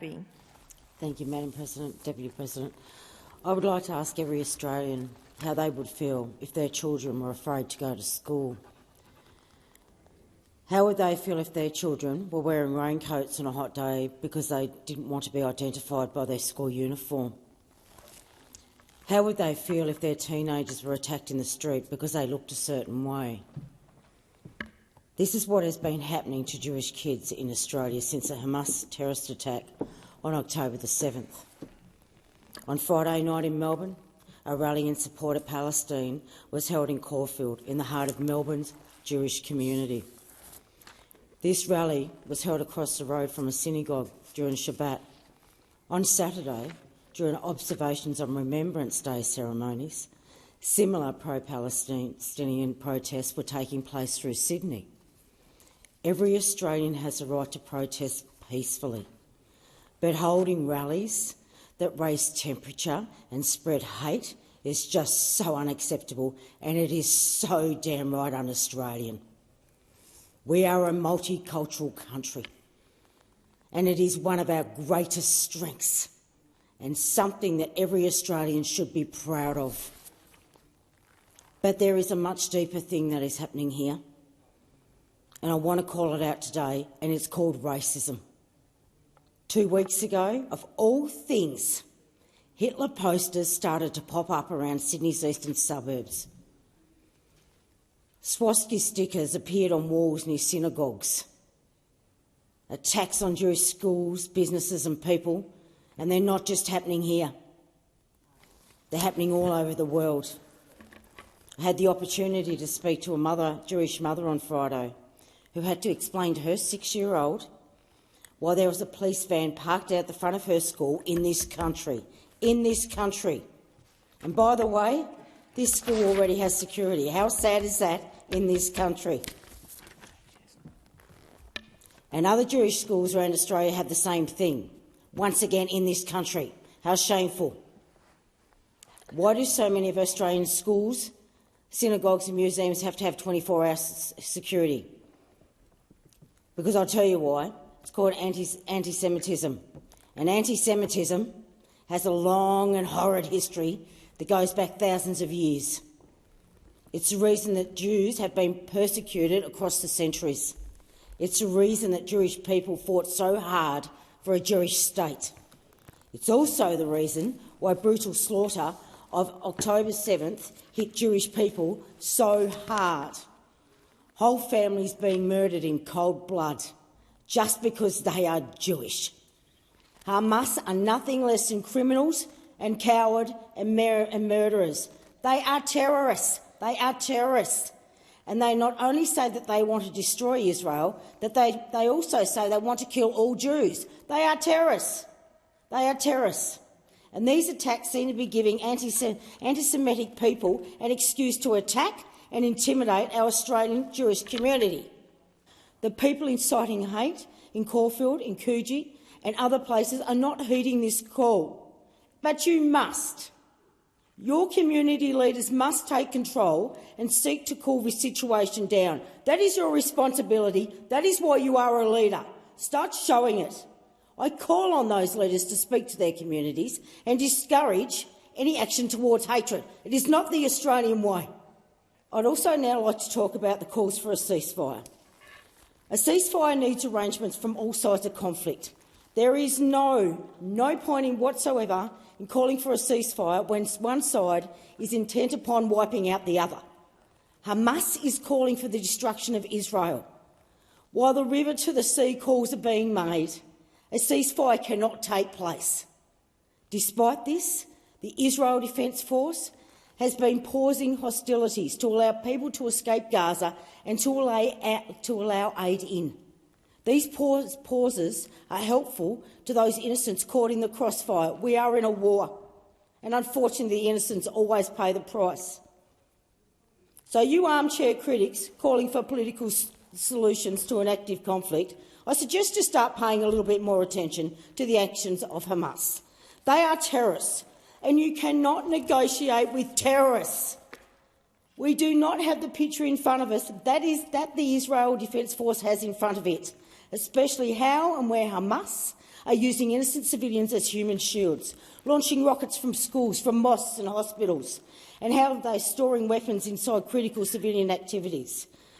Thank you, Madam President, Deputy President. I would like to ask every Australian how they would feel if their children were afraid to go to school. How would they feel if their children were wearing raincoats on a hot day because they didn't want to be identified by their school uniform? How would they feel if their teenagers were attacked in the street because they looked a certain way? This is what has been happening to Jewish kids in Australia since the Hamas terrorist attack on October the 7th. On Friday night in Melbourne, a rally in support of Palestine was held in Caulfield, in the heart of Melbourne's Jewish community. This rally was held across the road from a synagogue during Shabbat. On Saturday, during observations on Remembrance Day ceremonies, similar pro-Palestinian protests were taking place through Sydney. Every Australian has a right to protest peacefully, but holding rallies that raise temperature and spread hate is just so unacceptable, and it is so damn right un-Australian. We are a multicultural country, and it is one of our greatest strengths and something that every Australian should be proud of. But there is a much deeper thing that is happening here, and I want to call it out today, and it's called racism. 2 weeks ago, of all things, Hitler posters started to pop up around Sydney's eastern suburbs. Swastika stickers appeared on walls near synagogues. Attacks on Jewish schools, businesses and people, and they're not just happening here. They're happening all over the world. I had the opportunity to speak to a Jewish mother on Friday who had to explain to her 6-year-old why there was a police van parked out the front of her school in this country. In this country. And by the way, this school already has security. How sad is that in this country? And other Jewish schools around Australia have the same thing. Once again, in this country. How shameful. Why do so many of Australian schools, synagogues and museums have to have 24-hour security? Because I'll tell you why. It's called antisemitism. And antisemitism has a long and horrid history that goes back thousands of years. It's the reason that Jews have been persecuted across the centuries. It's the reason that Jewish people fought so hard for a Jewish state. It's also the reason why brutal slaughter of October 7th hit Jewish people so hard. Whole families being murdered in cold blood just because they are Jewish. Hamas are nothing less than criminals and coward and murderers. They are terrorists. They are terrorists. And they not only say that they want to destroy Israel, that they also say they want to kill all Jews. They are terrorists. They are terrorists. And these attacks seem to be giving anti-Semitic people an excuse to attack and intimidate our Australian Jewish community. The people inciting hate in Caulfield, in Coogee and other places are not heeding this call. But you must. Your community leaders must take control and seek to cool this situation down. That is your responsibility. That is why you are a leader. Start showing it. I call on those leaders to speak to their communities and discourage any action towards hatred. It is not the Australian way. I'd also now like to talk about the calls for a ceasefire. A ceasefire needs arrangements from all sides of conflict. There is no point in whatsoever in calling for a ceasefire when one side is intent upon wiping out the other. Hamas is calling for the destruction of Israel. While the river to the sea calls are being made, a ceasefire cannot take place. Despite this, the Israel Defence Force has been pausing hostilities to allow people to escape Gaza and to allow aid in. These pauses are helpful to those innocents caught in the crossfire. We are in a war, and unfortunately the innocents always pay the price. So you armchair critics calling for political solutions to an active conflict, I suggest you start paying a little bit more attention to the actions of Hamas. They are terrorists, and you cannot negotiate with terrorists. We do not have the picture in front of us that the Israel Defence Force has in front of it, especially how and where Hamas are using innocent civilians as human shields, launching rockets from schools, from mosques and hospitals, and how they're storing weapons inside critical civilian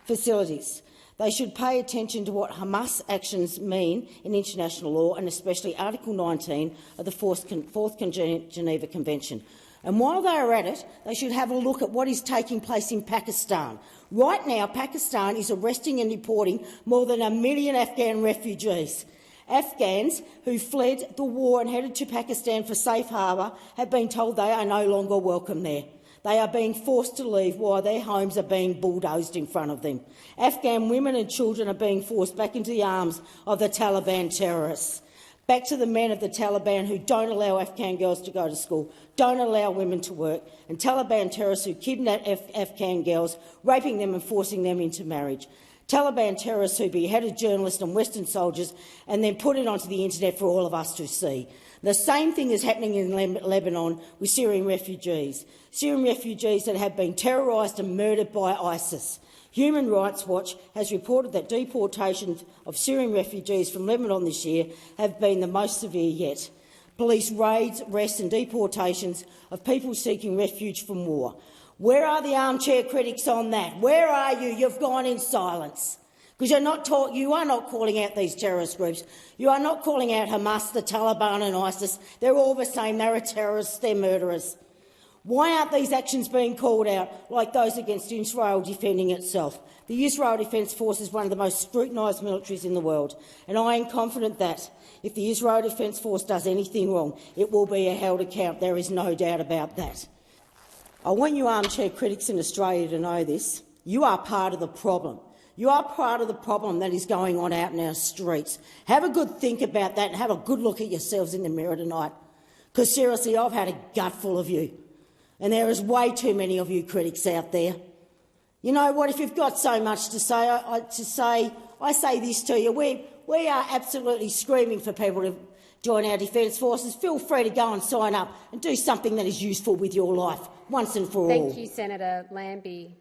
facilities. They should pay attention to what Hamas actions mean in international law, and especially Article 19 of the Fourth Geneva Convention. And while they are at it, they should have a look at what is taking place in Pakistan. Right now, Pakistan is arresting and deporting more than 1 million Afghan refugees. Afghans who fled the war and headed to Pakistan for safe harbour have been told they are no longer welcome there. They are being forced to leave while their homes are being bulldozed in front of them. Afghan women and children are being forced back into the arms of the Taliban terrorists. Back to the men of the Taliban who don't allow Afghan girls to go to school, don't allow women to work, and Taliban terrorists who kidnap Afghan girls, raping them and forcing them into marriage. Taliban terrorists who beheaded journalists and Western soldiers and then put it onto the internet for all of us to see. The same thing is happening in Lebanon with Syrian refugees that have been terrorised and murdered by ISIS. Human Rights Watch has reported that deportations of Syrian refugees from Lebanon this year have been the most severe yet. Police raids, arrests and deportations of people seeking refuge from war. Where are the armchair critics on that? Where are you? You've gone in silence. Because you are not calling out these terrorist groups. You are not calling out Hamas, the Taliban and ISIS. They're all the same. They're terrorists. They're murderers. Why aren't these actions being called out like those against Israel defending itself? The Israel Defence Force is one of the most scrutinised militaries in the world, and I am confident that if the Israel Defence Force does anything wrong, it will be held account. There is no doubt about that. I want you armchair critics in Australia to know this. You are part of the problem. You are part of the problem that is going on out in our streets. Have a good think about that and have a good look at yourselves in the mirror tonight. Because seriously, I've had a gutful of you. And there is way too many of you critics out there. You know what? If you've got so much to say, I say this to you. We are absolutely screaming for people to join our defence forces. Feel free to go and sign up and do something that is useful with your life once and for all. Thank you, Senator Lambie.